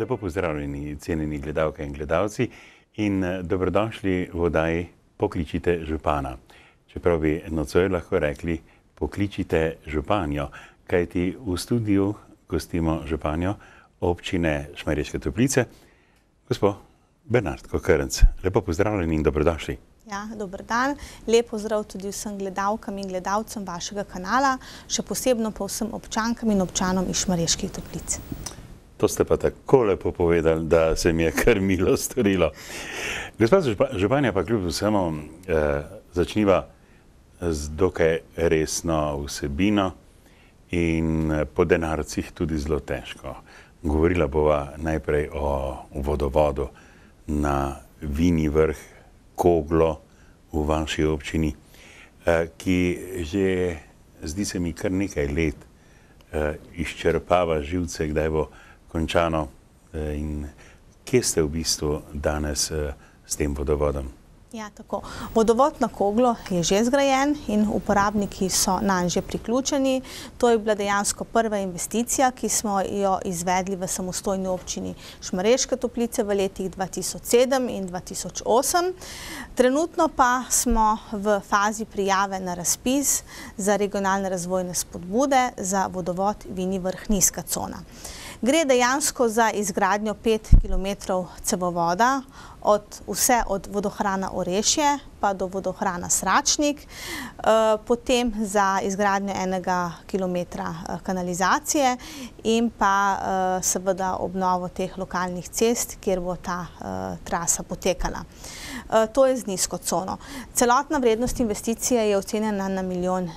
Lepo pozdravljeni, cenjeni gledalke in gledalci, in dobrodošli v oddaji Pokličite župana. Čeprav bi nocoj lahko rekli Pokličite županjo, kajti v studiu gostimo županjo občine Šmarješke Toplice, gospo Bernardko Krnc. Lepo pozdravljeni in dobrodošli. Ja, dober dan. Lep pozdrav tudi vsem gledalkam in gledalcem vašega kanala, še posebno pa vsem občankam in občanom iz Šmarjeških Toplic. To ste pa tako lepo povedali, da se mi je kar milo storilo. Gospa županja, pa kljub vsemu začniva z dokaj resno vsebino in po denarcih tudi zelo težko. Govorila bova najprej o vodovodu na Vinji Vrh, Koglo v vaši občini, ki že, zdi se mi, kar nekaj let izčrpava živce, kdaj bo končano, in kje ste v bistvu danes s tem vodovodom? Ja, tako. Vodovod na Koglo je že zgrajen in uporabniki so nanj že priključeni. To je bila dejansko prva investicija, ki smo jo izvedli v samostojni občini Šmarješke Toplice v letih 2007 in 2008. Trenutno pa smo v fazi prijave na razpis za regionalne razvojne spodbude za vodovod Vinji Vrh Nizka cona. Gre dejansko za izgradnjo 5 km cevovoda, vse od vodohrana Orešje pa do vodohrana Sračnik, potem za izgradnjo 1 kilometra kanalizacije in pa seveda obnovo teh lokalnih cest, kjer bo ta trasa potekala. To je z nizko cono. Celotna vrednost investicije je ocenjena na 1,5 milijona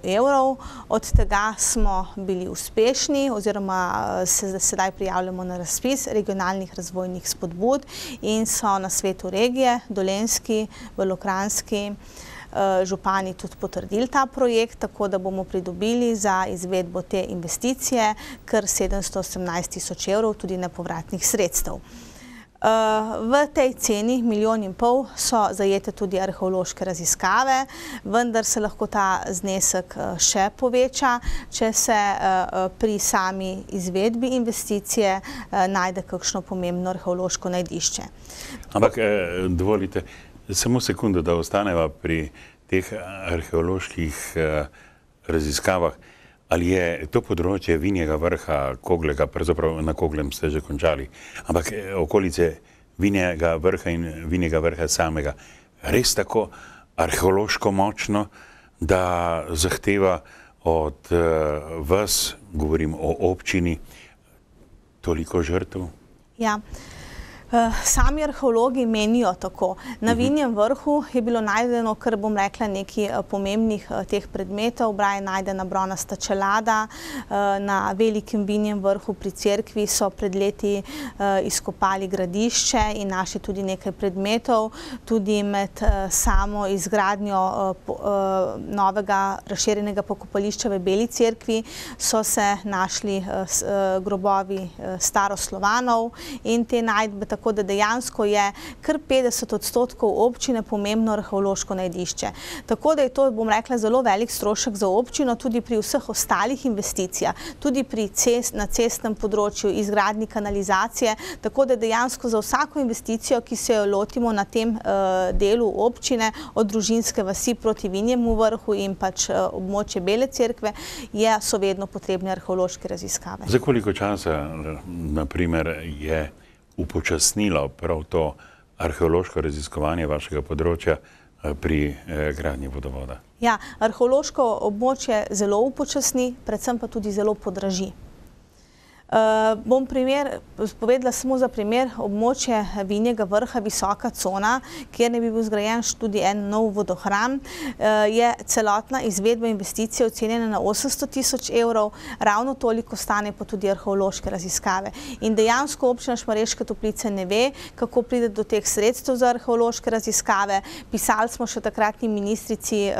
evrov. Od tega smo bili uspešni oziroma se sedaj prijavljamo na razpis regionalnih razvojnih spodbud in so na svetu regije, Dolenjski, Belokranjski župani tudi potrdili ta projekt, tako da bomo pridobili za izvedbo te investicije kar 718 tisoč evrov tudi nepovratnih sredstev. V tej ceni 1,5 milijona so zajete tudi arheološke raziskave, vendar se lahko ta znesek še poveča, če se pri sami izvedbi investicije najde kakšno pomembno arheološko najdišče. Ampak dovolite samo sekundo, da ostaneva pri teh arheoloških raziskavah. Ali je to področje Vinjega Vrha, Koglega, pravzaprav na Koglem ste že končali, ampak okolice Vinjega Vrha in Vinjega Vrha samega res tako arheološko močno, da zahteva od vas, govorim o občini, toliko žrtev? Ja. Sami arheologi menijo tako. Na Vinjem Vrhu je bilo najdeno, kar bom rekla, nekaj pomembnih teh predmetov. Je najdena bronasta čelada, na Velikem Vinjem Vrhu pri cerkvi so pred leti izkopali gradišče in našli tudi nekaj predmetov. Tudi med samo izgradnjo novega razširjenega pokopališča v Beli cerkvi so se našli grobovi staroslovanov in te najdbe, tako da dejansko je kar 50% občine pomembno arheološko najdišče. Tako da je to, bom rekla, zelo velik strošek za občino, tudi pri vseh ostalih investicijah, tudi na cestnem področju, izgradnji kanalizacije, tako da dejansko za vsako investicijo, ki se jo lotimo na tem delu občine, od Družinske vasi proti Vinjemu Vrhu in pač območje Bele cerkve, so vedno potrebne arheološke raziskave. Za koliko časa, na primer, je upočasnilo prav to arheološko raziskovanje vašega področja pri gradnji vodovoda? Ja, arheološko območje zelo upočasni, predvsem pa tudi zelo podraži. Bom povedala samo za primer območje Vinjega Vrha, Visoka cona, kjer ne bi bil zgrajen tudi en nov vodohran. Je celotna izvedba investicije ocenjena na 800 tisoč evrov, ravno toliko stane pa tudi arheološke raziskave. In dejansko občina Šmarješke Toplice ne ve, kako pride do teh sredstev za arheološke raziskave. Pisali smo še takratni ministrici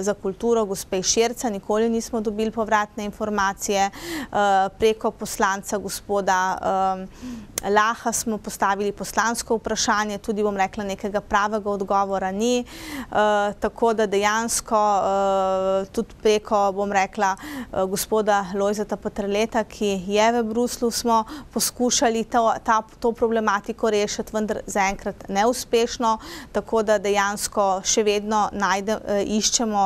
za kulturo, gospe Širca, nikoli nismo dobili povratne informacije, preko poslanca gospoda Laha smo postavili poslansko vprašanje, tudi bom rekla nekega pravega odgovora ni, tako da dejansko tudi preko, bom rekla, gospoda Lojzeta Peterleta, ki je v Bruslu, smo poskušali to problematiko rešiti, vendar zaenkrat neuspešno, tako da dejansko še vedno iščemo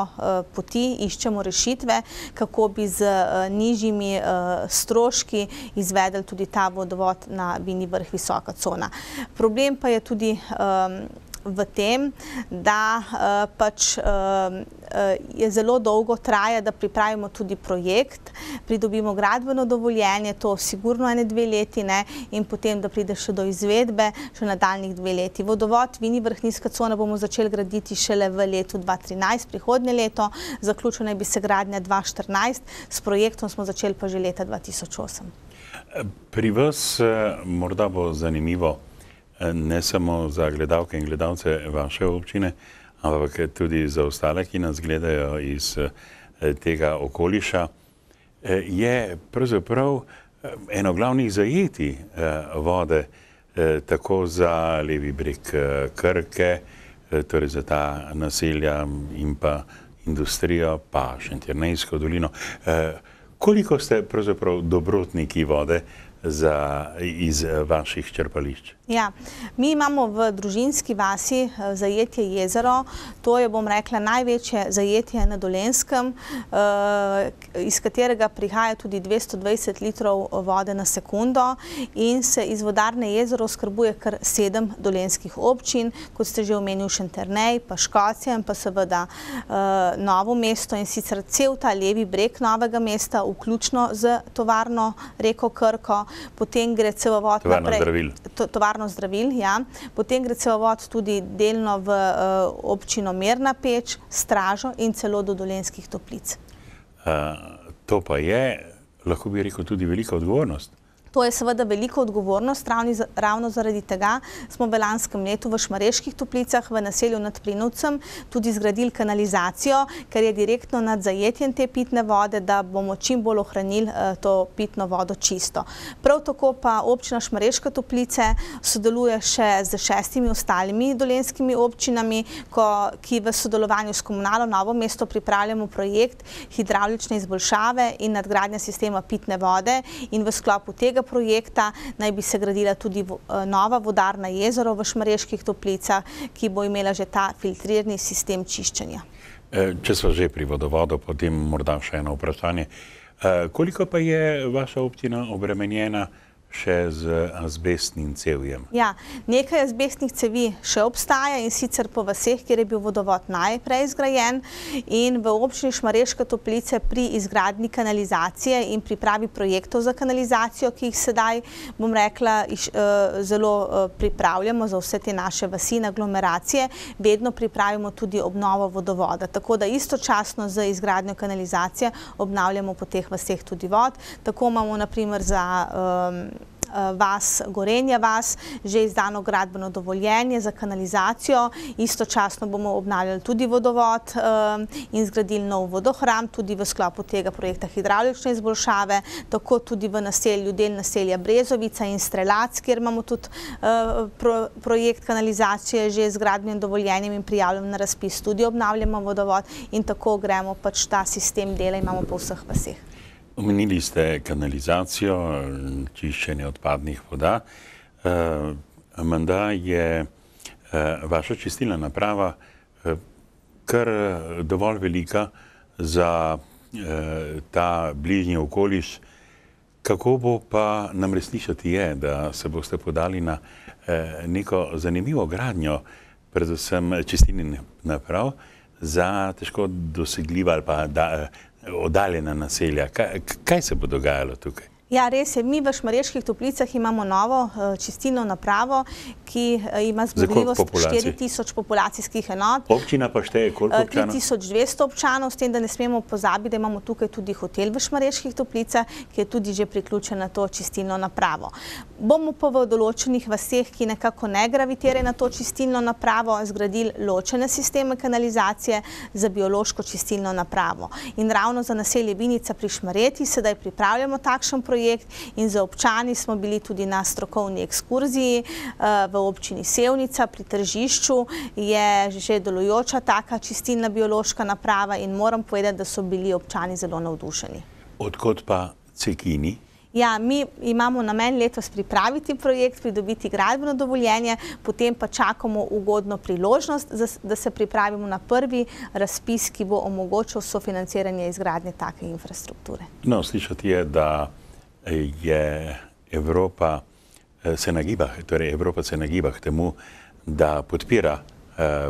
poti, iščemo rešitve, kako bi z nižjimi stroški izvedli tudi ta vodovod na Bini vrh Visoka Cona. Problem pa je tudi v tem, da pač je zelo dolgo traja, da pripravimo tudi projekt, pridobimo gradbeno dovoljenje, to sigurno 1-2 leti, in potem, da pride še do izvedbe, še nadaljnjih 2 leti. Vodovod Bini vrh Nizka Cona bomo začeli graditi šele v letu 2013, prihodnje leto, zaključila bi se gradnja 2014, s projektom smo začeli pa že leta 2008. Pri vas morda bo zanimivo, ne samo za gledalke in gledalce vaše občine, ampak tudi za ostale, ki nas gledajo iz tega okoliša, je pravzaprav eno glavnih zajetij vode tako za levi breg Krke, torej za ta naselja in pa industrijo, pa Šentjernejsko dolino. Koliko ste pravzaprav dobrotniki vode iz vaših črpališč? Ja, mi imamo v družinski vasi zajetje jezero, to je, bom rekla, največje zajetje na Dolenjskem, iz katerega prihaja tudi 220 litrov vode na sekundo in se iz vodarne jezero oskrbuje kar 7 dolenjskih občin, kot ste že omenili Šentjernej, pa Škocjan, pa seveda Novo mesto in sicer cel ta levi breg Novega mesta, vključno z tovarno reko Krko, potem gre cevovod naprej. Tovarno zdravil, ja. Potem gre cevovod tudi delno v občino Mirna Peč, Stražo in celo do Dolenjskih Toplic. To pa je, lahko bi rekel, tudi velika odgovornost. To je seveda velika odgovornost, ravno zaradi tega smo v lanskem letu v Šmarjeških Toplicah v naselju nad Prinovcem tudi zgradili kanalizacijo, ker je direktno nad zajetjem te pitne vode, da bomo čim bolj ohranili to pitno vodo čisto. Prav tako pa občina Šmarješke Toplice sodeluje še z 6 ostalimi dolenjskimi občinami, ki v sodelovanju s Komunalo Novo mesto pripravljamo projekt hidravlične izboljšave in nadgradnja sistema pitne vode in v sklopu tega projekta naj bi se gradila tudi nova vodarna jezero v Šmarjeških Toplicah, ki bo imela že ta filtrirni sistem čiščenja. Če smo že pri vodovodu, potem morda še eno vprašanje. Koliko pa je vaša občina obremenjena še z azbestnim cevjem? Ja, nekaj azbestnih cevi še obstaja in sicer po vaseh, kjer je bil vodovod najprej zgrajen in v občini Šmarješke Toplice pri izgradnji kanalizacije in pripravi projektov za kanalizacijo, ki jih sedaj, bom rekla, zelo pripravljamo za vse te naše vasi in aglomeracije, vedno pripravimo tudi obnovo vodovoda. Tako da istočasno z izgradnjo kanalizacije obnavljamo po teh vaseh tudi vod. Tako imamo na primer za vas Gorenja vas, že izdano gradbeno dovoljenje za kanalizacijo, istočasno bomo obnavljali tudi vodovod in zgradili nov vodohram, tudi v sklopu tega projekta hidravlične izboljšave, tako tudi v naselju, del naselja Brezovica in Strelac, kjer imamo tudi projekt kanalizacije že z gradbenim dovoljenjem in prijavljamo na razpis, tudi obnavljamo vodovod in tako gremo pač ta sistem dela imamo po vseh vaseh. Omenili ste kanalizacijo, čiščenje odpadnih voda. Menda je vaša čistilna naprava kar dovolj velika za ta bližnji okoliš. Kako bo pa namreč slišati je, da se boste podali na neko zanimivo gradnjo, predvsem čistilnih naprav, za težko dosegljiva ali pa oddaljena naselja. Kaj se bo dogajalo tukaj? Ja, res je. Mi v Šmarjeških Toplicah imamo novo čistilno napravo, ki ima zmogljivost 4000 populacijskih enot. Občina pa šteje koliko občanov? 3200 občanov, s tem, da ne smemo pozabiti, da imamo tukaj tudi hotel v Šmarjeških Toplicah, ki je tudi že priključen na to čistilno napravo. Bomo pa v določenih vaseh, ki nekako ne gravitirajo na to čistilno napravo, zgradili ločene sisteme kanalizacije za biološko čistilno napravo. In ravno za naselje Vinica pri Šmarjeti sedaj pripravljamo takšen projekt, projekt in za občani smo bili tudi na strokovni ekskurziji v občini Sevnica pri tržišču. Je že delujoča taka čistilna biološka naprava in moram povedati, da so bili občani zelo navdušeni. Odkot pa cekini? Ja, mi imamo namen letos pripraviti projekt, pridobiti gradbeno dovoljenje, potem pa čakamo ugodno priložnost, da se pripravimo na prvi razpis, ki bo omogočil sofinanciranje izgradnje take infrastrukture. No, slišati je, da je Evropa se nagiba k temu, da podpira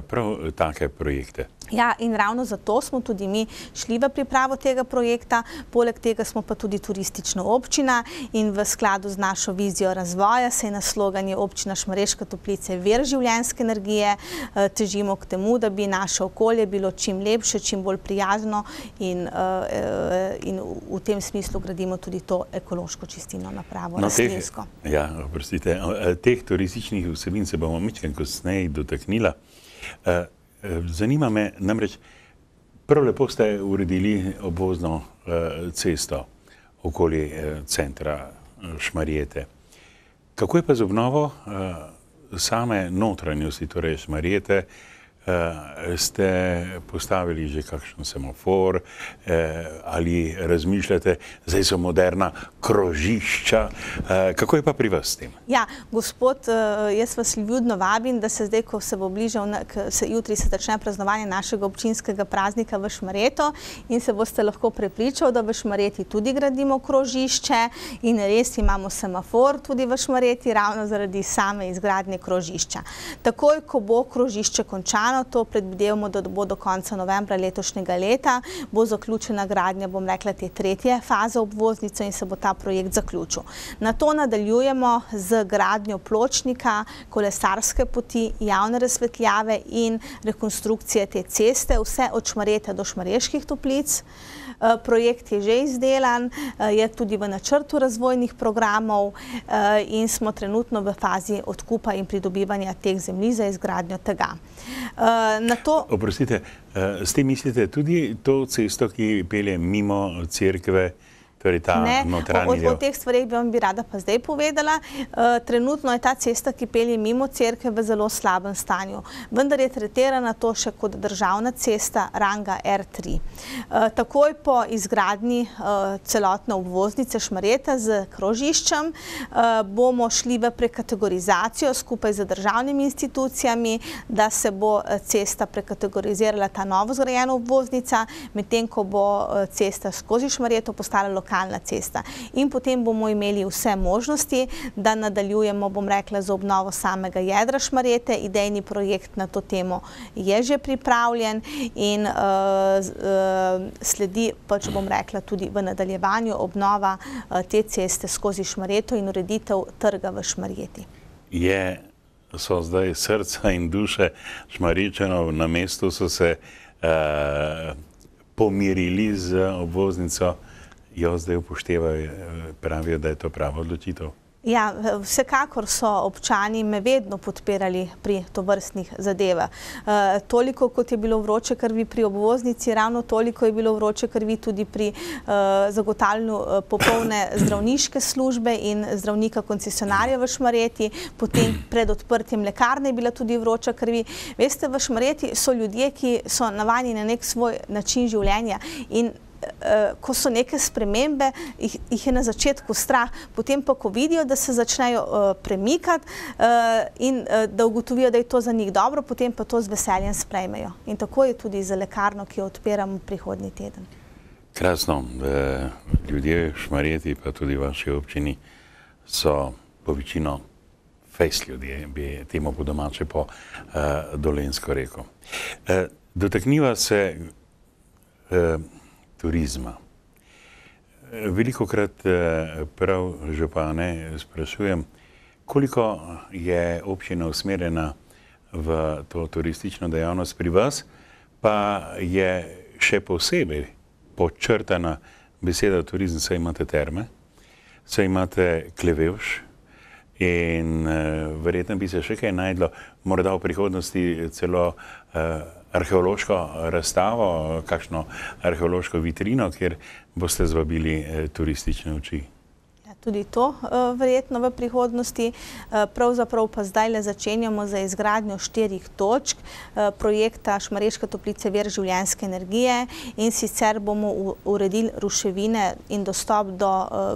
prav take projekte. Ja, in ravno zato smo tudi mi šli v pripravo tega projekta, poleg tega smo pa tudi turistična občina in v skladu z našo vizijo razvoja se je na slogan Občina Šmarješke Toplice vir življenjske energije, težimo k temu, da bi naše okolje bilo čim lepše, čim bolj prijazno in v tem smislu gradimo tudi to ekološko čistilno napravo, rastlinsko. Ja, oprostite, teh turističnih vsebin se bomo mičkaj kasneje dotaknila. Zanima me, namreč, prav lepo ste uredili obvozno cesto okoli centra Šmarjete. Kako je pa z obnovo same notranjosti, torej Šmarjete? Ste postavili že kakšen semafor ali razmišljate, zdaj so moderna krožišča, kako je pa pri vas s tem? Ja, gospod, jaz vas ljudno vabim, da se zdaj, ko se bo bližal, jutri se začne praznovanje našega občinskega praznika v Šmarjeto in se boste lahko prepričali, da v Šmarjeti tudi gradimo krožišče in res imamo semafor tudi v Šmarjeti, ravno zaradi same izgradnje krožišča. Takoj, ko bo krožišče končano, to predvidevamo, da bo do konca novembra letošnjega leta, bo zaključena gradnja, bom rekla, te tretje faze obvoznice in se bo ta projekt zaključil. Na to nadaljujemo z gradnjo pločnika, kolesarske poti, javne razsvetljave in rekonstrukcije te ceste, vse od Šmarjete do Šmarjeških Toplic. Projekt je že izdelan, je tudi v načrtu razvojnih programov in smo trenutno v fazi odkupa in pridobivanja teh zemljišč za izgradnjo tega. Oprostite, s tem mislite tudi to cesto, ki pelje mimo cerkve, torej ta notranji del? Ne, o teh stvareh bi vam rada pa zdaj povedala. Trenutno je ta cesta, ki pelje mimo cerkve, v zelo slabem stanju. Vendar je tretirana to še kot državna cesta ranga R3. Takoj po izgradnji celotne obvoznice Šmarjete z krožiščem bomo šli v prekategorizacijo skupaj z državnimi institucijami, da se bo cesta prekategorizirala, ta novo zgrajena obvoznica, medtem ko bo cesta skozi Šmarjeto postala lokalna cesta. In potem bomo imeli vse možnosti, da nadaljujemo, bom rekla, z obnovo samega jedra Šmarjete. Idejni projekt na to temo je že pripravljen in sledi, pač bom rekla, tudi v nadaljevanju obnova te ceste skozi Šmarjeto in ureditev trga v Šmarjeti. So zdaj srca in duše Šmarječanov na mestu, so se pomirili z obvoznico, jo zdaj upoštevajo, pravijo, da je to prava odločitev? Ja, vsekakor so občani me vedno podpirali pri tovrstnih zadevah. Toliko, kot je bilo vroče krvi pri obvoznici, ravno toliko je bilo vroče krvi tudi pri zagotavljanju popolne zdravniške službe in zdravnika koncesionarja v Šmarjeti. Potem pred odprtjem lekarne je bila tudi vroča krvi. Veste, v Šmarjeti so ljudje, ki so navajeni na nek svoj način življenja in ko so neke spremembe, jih je na začetku strah, potem pa, ko vidijo, da se začnejo premikati in da ugotovijo, da je to za njih dobro, potem pa to z veseljem sprejmejo. In tako je tudi za lekarno, ki jo odpiramo prihodnji teden. Krasno. Ljudje v Šmarjeti, pa tudi v vaši občini, so po večino fejs ljudje, bi temu po domače po dolensko rekel. Dotakniva se turizma. Velikokrat prav župane sprašujem, koliko je občina usmerjena v to turistično dejavnost pri vas, pa je še posebej podčrtana beseda turizem, saj imate terme, saj imate Klevevš in verjetno bi se še kaj najdlo, morda v prihodnosti celo arheološko razstavo, kakšno arheološko vitrino, kjer boste zvabili turistične oči. tudi to verjetno v prihodnosti. Pravzaprav pa zdajle začenjamo za izgradnjo 4 točk projekta Šmarješke Toplice vir življenjske energije, in sicer bomo uredili ruševine in dostop do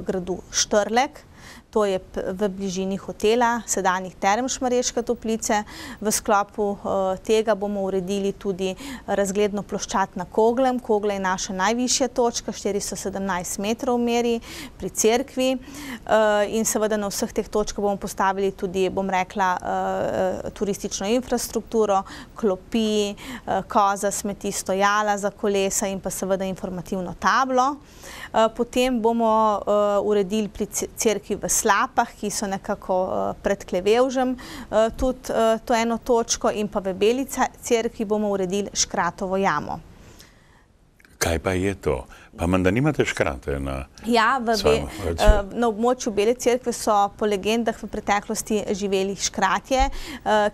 gradu Štrlek. To je v bližini hotela sedanjih Term Šmarješke Toplice. V sklopu tega bomo uredili tudi razgledno ploščad na Koglem. Kogla je naša najvišja točka, 417 metrov meri pri cerkvi. In seveda na vseh teh točkah bomo postavili tudi, bom rekla, turistično infrastrukturo, klopi, koza, smeti, stojala za kolesa in pa seveda informativno tablo. Potem bomo uredili pri cerkvi v Slapah, ki so nekako pred Klevevžem, tudi to eno točko, in pa v Beli cerkvi bomo uredili škratovo jamo. Kaj pa je to? Pa menda nimate škrate na svojem vrtu? Na območju Bele cerkve so po legendah v preteklosti živeli škratje,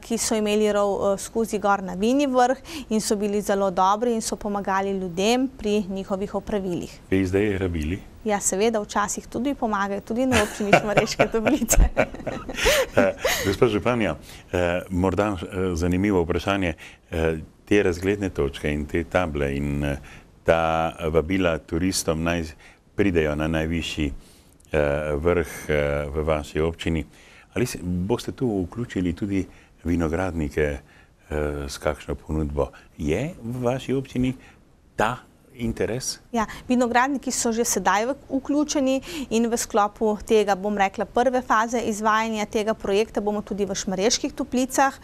ki so imeli rov skozi gor na Vinji vrh in so bili zelo dobri in so pomagali ljudem pri njihovih opravilih. Bi zdaj rabili? Ja, seveda, včasih tudi pomagajo, tudi na občini Šmarješke Toplice. Gospod županja, morda zanimivo vprašanje, te razgledne točke in te table in ta vabila turistom naj pridejo na najvišji vrh v vaši občini. Ali boste tu vključili tudi vinogradnike s kakšno ponudbo? Je v vaši občini ta interes? Ja, vinogradniki so že sedaj vključeni in v sklopu tega, bom rekla, prve faze izvajanja tega projekta bomo tudi v Šmarjeških Toplicah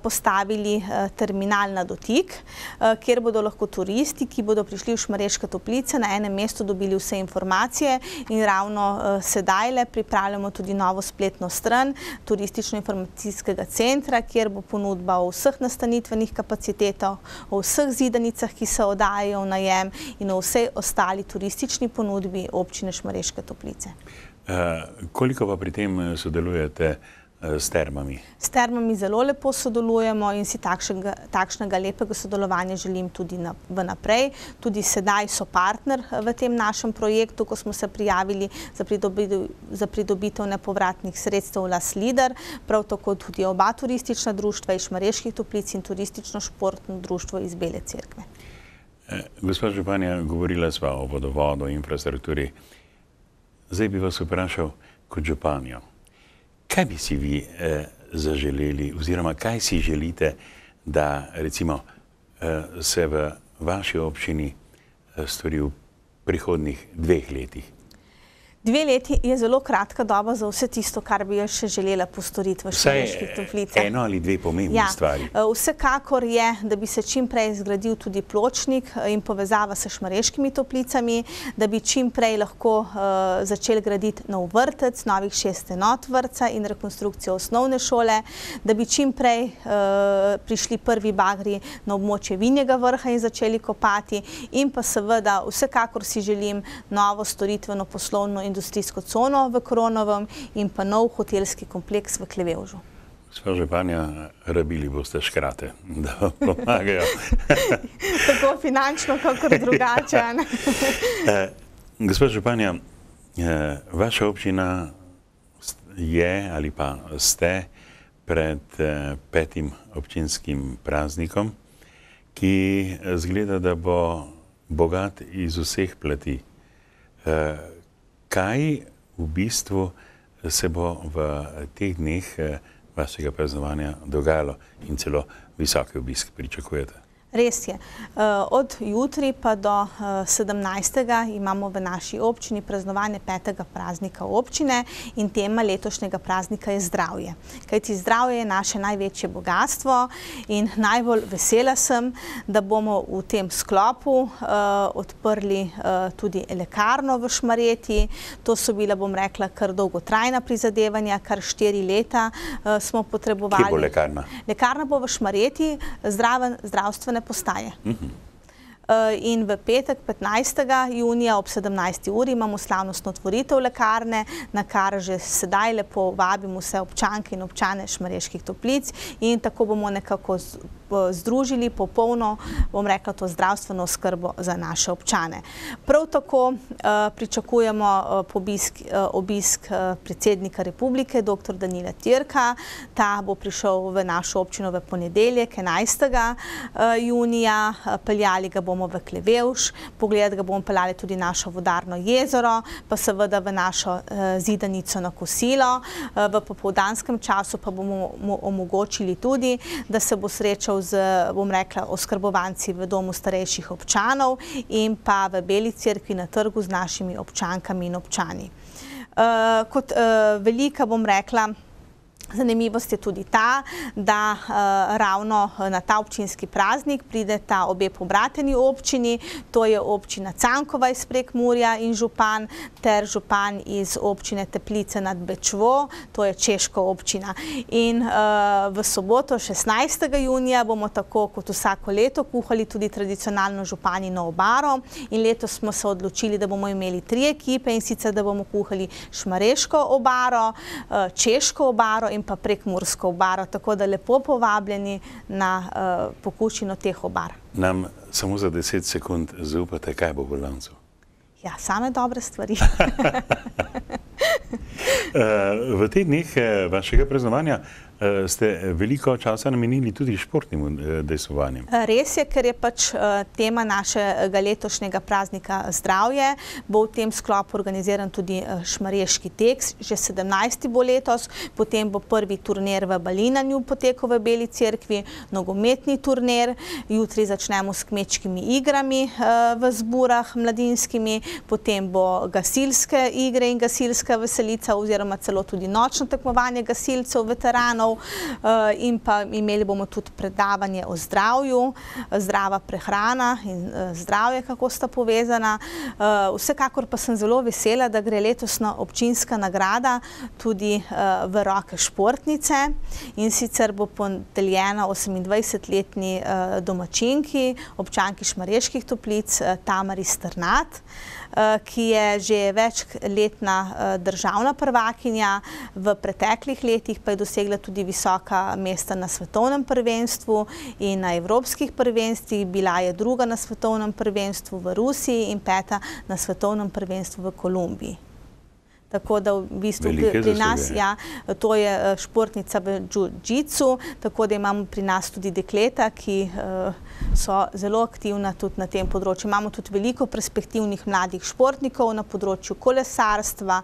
postavili terminal na dotik, kjer bodo lahko turisti, ki bodo prišli v Šmarješke Toplice, na enem mestu dobili vse informacije, in ravno sedajle pripravljamo tudi novo spletno stran turistično-informacijskega centra, kjer bo ponudba o vseh nastanitvenih kapacitetah, o vseh zidanicah, ki se oddajajo v najem, in o vsej ostali turistični ponudbi občine Šmarješke Toplice. Koliko pa pri tem sodelujete s termami? S termami zelo lepo sodelujemo in si takšnega lepega sodelovanja želim tudi vnaprej. Tudi sedaj so partner v tem našem projektu, ko smo se prijavili za pridobitev nepovratnih sredstev LAS LIDER, prav tako tudi oba turistična društva iz Šmarjeških Toplic in turistično-športno društvo iz Bele cerkve. Gospod županja, govorila sva o vodovodu, infrastrukturi. Zdaj bi vas vprašal kot županjo. Kaj bi si vi zaželeli, oziroma kaj si želite, da recimo se v vaši občini stori v prihodnjih 2 letih? 2 leti je zelo kratka doba za vse tisto, kar bi jaz še želela postoriti v Šmarjeških Toplicah. Vsaj 1 ali 2 pomembni stvari. Vsekakor je, da bi se čim prej zgradil tudi pločnik in povezava s Šmarješkimi Toplicami, da bi čim prej lahko začeli graditi nov vrtec, novih 6 enot vrtca in rekonstrukcijo osnovne šole, da bi čim prej prišli prvi bagri na območje Vinjega vrha in začeli kopati, in pa seveda vsekakor si želim novo storitveno poslovno industrijsko cono v Kronovem in pa nov hotelski kompleks v Klevevžu. Gospod županja, rabili boste škrate, da vam pomagajo. Tako finančno, kakor drugače. Gospod županja, vaša občina je ali pa ste pred 5. občinskim praznikom, ki zgleda, da bo bogat iz vseh plati. Kaj v bistvu se bo v teh dneh vašega praznovanja dogajalo in celo visoki obisk pričakujete? Res je. Od jutri pa do 17. imamo v naši občini praznovanje 5. praznika občine in tema letošnjega praznika je zdravje. Kajti zdravje je naše največje bogatstvo in najbolj vesela sem, da bomo v tem sklopu odprli tudi lekarno v Šmarjeti. To so bila, bom rekla, kar dolgotrajna prizadevanja, kar 4 leta smo potrebovali. Kje bo lekarna? Lekarna bo v Šmarjeti, zdravstvene postaje. in v petek 15. junija ob 17. uri imamo slavnostno otvoritev lekarne, na kar že sedaj lepo vabimo vse občanke in občane Šmarjeških Toplic in tako bomo nekako združili popolno, bom rekla, to zdravstveno oskrbo za naše občane. Prav tako pričakujemo obisk predsednika republike, dr. Danila Türka. Ta bo prišel v našo občino v ponedeljek, 11. junija. Peljali ga bomo v Klevevš, pogledati ga bomo peljali tudi našo vodarno jezero, pa seveda v našo zidanico na kosilo. V popoldanskem času pa bomo omogočili tudi, da se bo srečal z, bom rekla, oskrbovanci v domu starejših občanov in pa v Beli cerkvi na trgu z našimi občankami in občani. Kot velika, bom rekla, zanimivost je tudi ta, da ravno na ta občinski praznik prideta obe pobrateni občini, to je občina Cankova iz Prekmurja in župan, ter župan iz občine Teplice nad Bečvo, to je češka občina. In v soboto 16. junija bomo tako kot vsako leto kuhali tudi tradicionalno županino obaro in letos smo se odločili, da bomo imeli 3 ekipe in sicer, da bomo kuhali šmarješko obaro, češko obaro in pa prekmursko obaro, tako da lepo povabljeni na pokušino teh obar. Nam samo za 10 sekund zaupate, kaj bo v lancu? Ja, same dobre stvari. V teh dneh vašega praznovanja ste veliko časa namenili tudi športnim udejstvovanjem. Res je, ker je pač tema našega letošnjega praznika zdravje. Bo v tem sklopu organiziran tudi šmarješki tek, že 17. bo letos, potem bo prvi turnir v Balinanju potekal v Beli cerkvi, nogometni turnir, jutri začnemo s kmečkimi igrami v Zburah mladinskimi, potem bo gasilske igre in gasilska veselica oziroma celo tudi nočno tekmovanje gasilcev, veteranov in pa imeli bomo tudi predavanje o zdravju, zdrava prehrana in zdravje, kako sta povezana. Vsekakor pa sem zelo vesela, da gre letosna občinska nagrada tudi v roke športnice in sicer bo podeljena 28-letni domačinki, občanki Šmarjeških Toplic, Tamari Strnad, ki je že večletna državna prvakinja, v preteklih letih pa je dosegla tudi visoka mesta na svetovnem prvenstvu in na evropskih prvenstvih, bila je 2. na svetovnem prvenstvu v Rusiji in 5. na svetovnem prvenstvu v Kolumbiji. Tako da v bistvu pri nas, ja, to je športnica v jiu-jitsu, tako da imamo pri nas tudi dekleta, ki so zelo aktivna tudi na tem področju. Imamo tudi veliko perspektivnih mladih športnikov na področju kolesarstva,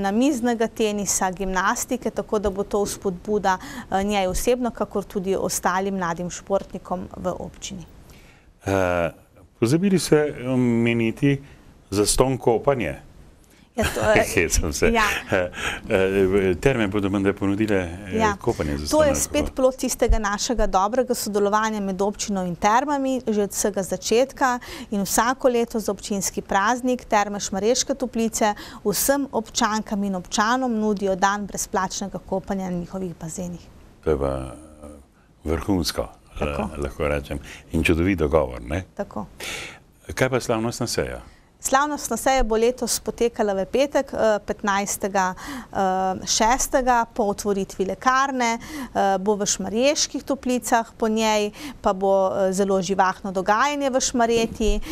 namiznega tenisa, gimnastike, tako da bo to vzpodbuda njej osebno, kakor tudi ostalim mladim športnikom v občini. Pozabili se omeniti zastonj kopanje. Hecam se. Terme bodo menda ponudile kopanje za to je spet plod tistega našega dobrega sodelovanja med občino in termami, že od vsega začetka in vsako leto za občinski praznik Terme Šmarješke Toplice vsem občankam in občanom nudijo dan brezplačnega kopanja na njihovih bazenih. To je pa vrhunsko, lahko rečem, in čudovit dogovor, ne? Tako. Kaj pa slavnostna seja? Slavnostna seja bo letos potekala v petek, 15.6. po otvoritvi lekarne, bo v Šmarjeških Toplicah, po njej pa bo zelo živahno dogajanje v Šmarjeti,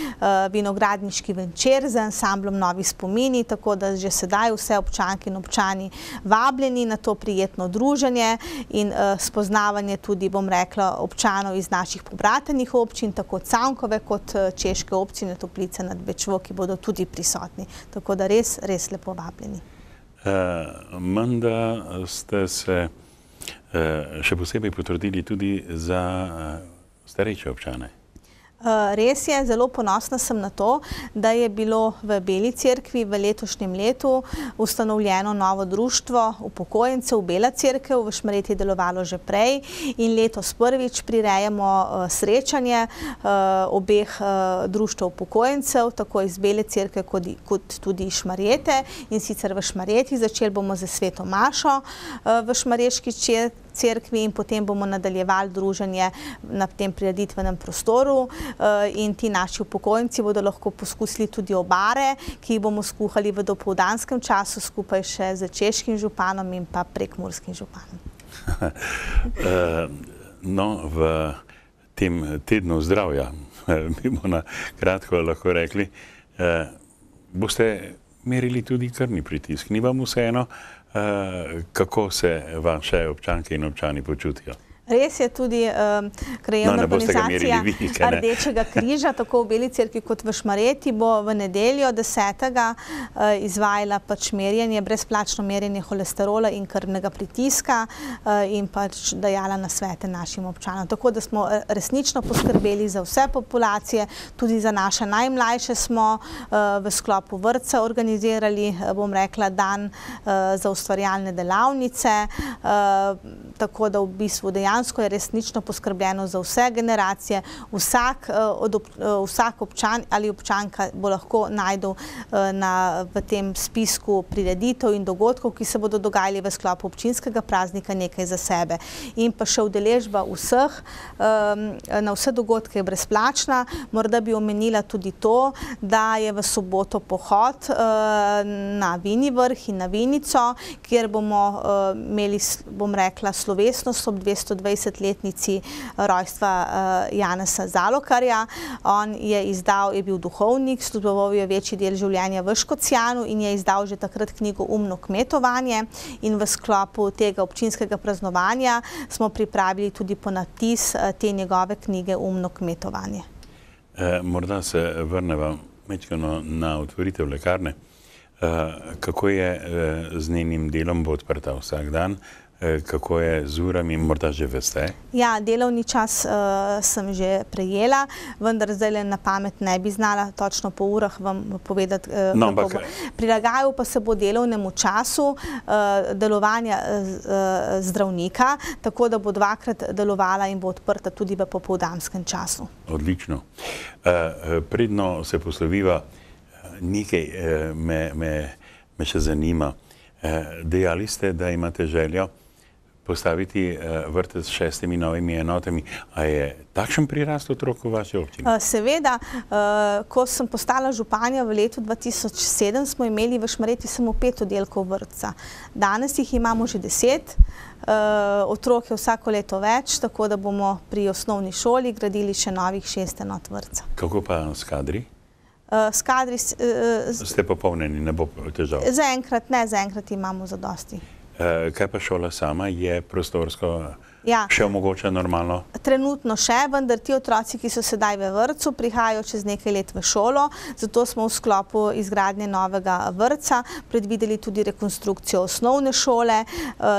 vinogradniški večer z ansamblom Novi spomini, tako da že sedaj vse občanke in občani vabljeni na to prijetno druženje in spoznavanje tudi, bom rekla, občanov iz naših pobratenih občin, tako Cankove kot češke občine Toplice nad Bečvo, ki bodo tudi prisotni. Tako da res lepo vabljeni. Menda ste se še posebej potrudili tudi za starejše občane. Res je, zelo ponosna sem na to, da je bilo v Beli cerkvi v letošnjem letu ustanovljeno novo društvo upokojencev Bela cerkev, v Šmarjeti je delovalo že prej in letos prvič prirejamo srečanje obeh društv upokojencev, tako iz Bele cerkve kot tudi iz Šmarjete in sicer v Šmarjeti. Začeli bomo z sveto mašo v Šmarješki cerkvi in potem bomo nadaljevali druženje na tem prireditvenem prostoru in ti naši upokojenci bodo lahko poskusili tudi obare, ki jih bomo skuhali v dopoldanskem času skupaj še z češkim županom in pa prekmurskim županom. No, v tem tednu zdravja, bi bomo na kratko lahko rekli, boste merili tudi krvni pritisk. Ni vam vseeno, kako se vaše občanke in občani počutijo? Res je tudi krajevna organizacija Rdečega križa, tako v Beli cerkvi kot v Šmarjeti, bo v nedeljo 10. izvajala pač merjenje, brezplačno merjenje holesterola in krvnega pritiska in pač dajala nasvete našim občanom. Tako da smo resnično poskrbeli za vse populacije, tudi za naše najmlajše smo v sklopu vrtca organizirali, bom rekla, dan za ustvarjalne delavnice, tako da v bistvu dejansko je resnično poskrbljeno za vse generacije. Vsak občan ali občanka bo lahko najdel v tem spisku prireditev in dogodkov, ki se bodo dogajali v sklopu občinskega praznika, nekaj za sebe. In pa še udeležba vseh na vse dogodke je brezplačna. Morda bi omenila tudi to, da je v soboto pohod na Vini vrh in na Vinico, kjer bomo imeli, bom rekla, slovesnost ob 220-letnici rojstva Janeza Zalokarja. On je bil duhovnik, služboval je večji del življenja v Škocjanu in je izdal že takrat knjigo Umno kmetovanje in v sklopu tega občinskega praznovanja smo pripravili tudi ponatis te njegove knjige Umno kmetovanje. Morda se vrneva majčkeno na otvoritev lekarne. Kako je z njenim delom? Bo odprta vsak dan? Kako je z urami, morda že veste? Ja, delovni čas sem že prejela, vendar zdaj na pamet ne bi znala točno po urah vam povedati. Prilagajal pa se bo delovnemu času delovanja zdravnika, tako da bo dvakrat delovala in bo odprta tudi v popoldanskem času. Odlično. Predno se posloviva, nekaj me še zanima. Dejali ste, da imate željo postaviti vrtec s 6 novimi enotami. A je takšen prirast otrok v vaši občini? Seveda, ko sem postala županja v letu 2007, smo imeli v Šmarjeti samo 5 oddelkov vrtca. Danes jih imamo že 10. Otrok je vsako leto več, tako da bomo pri osnovni šoli gradili še novih 6 enot vrtca. Kako pa s kadri? S kadri... Ste popolnjeni, ne bo težav? Zaenkrat ne, zaenkrat imamo zadosti. Kaj pa šola sama? Je prostorsko še omogoča normalno? Trenutno še, vendar ti otroci, ki so sedaj v vrtcu, prihajajo čez nekaj let v šolo, zato smo v sklopu izgradnje novega vrtca predvideli tudi rekonstrukcijo osnovne šole,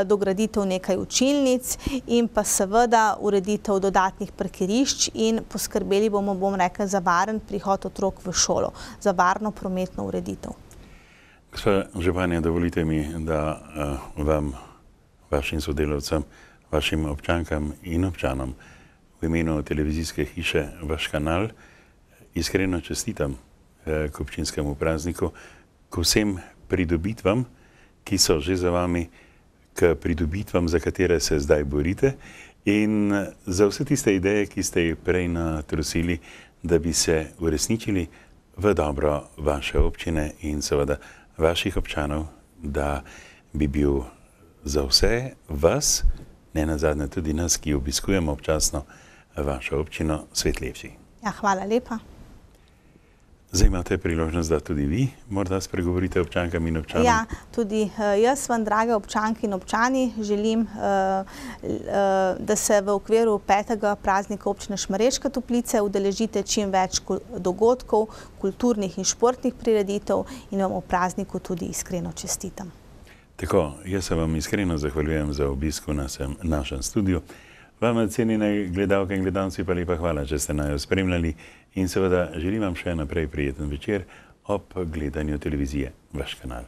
dograditev nekaj učilnic in pa seveda ureditev dodatnih parkirišč in poskrbeli bomo, bom rekla, za varen prihod otrok v šolo, za varno prometno ureditev. Gospa županja, dovolite mi, da vam, vašim sodelavcem, vašim občankam in občanom v imenu televizijske hiše Vaš kanal iskreno čestitam k občinskemu prazniku, k vsem pridobitvam, ki so že za vami, k pridobitvam, za katere se zdaj borite in za vse tiste ideje, ki ste jih prej natrosili, da bi se uresničili v dobro vaše občine in seveda vaših občanov, da bi bil za vse vas, ne nazadnje tudi nas, ki obiskujemo občasno vašo občino, svet lepši. Ja, hvala lepa. Zdaj imate priložnost, da tudi vi morda spregovorite občankam in občanom. Ja, tudi jaz vam, drage občanke in občani, želim, da se v okviru 5. praznika občine Šmarješke Toplice udeležite čim več dogodkov, kulturnih in športnih prireditev in vam v prazniku tudi iskreno čestitam. Tako, jaz se vam iskreno zahvaljujem za obisk v našem studiu. Vam, cenjene gledalke in gledalci, pa lepa hvala, če ste naju spremljali in seveda želim vam še naprej prijeten večer ob gledanju televizije Vaš kanal.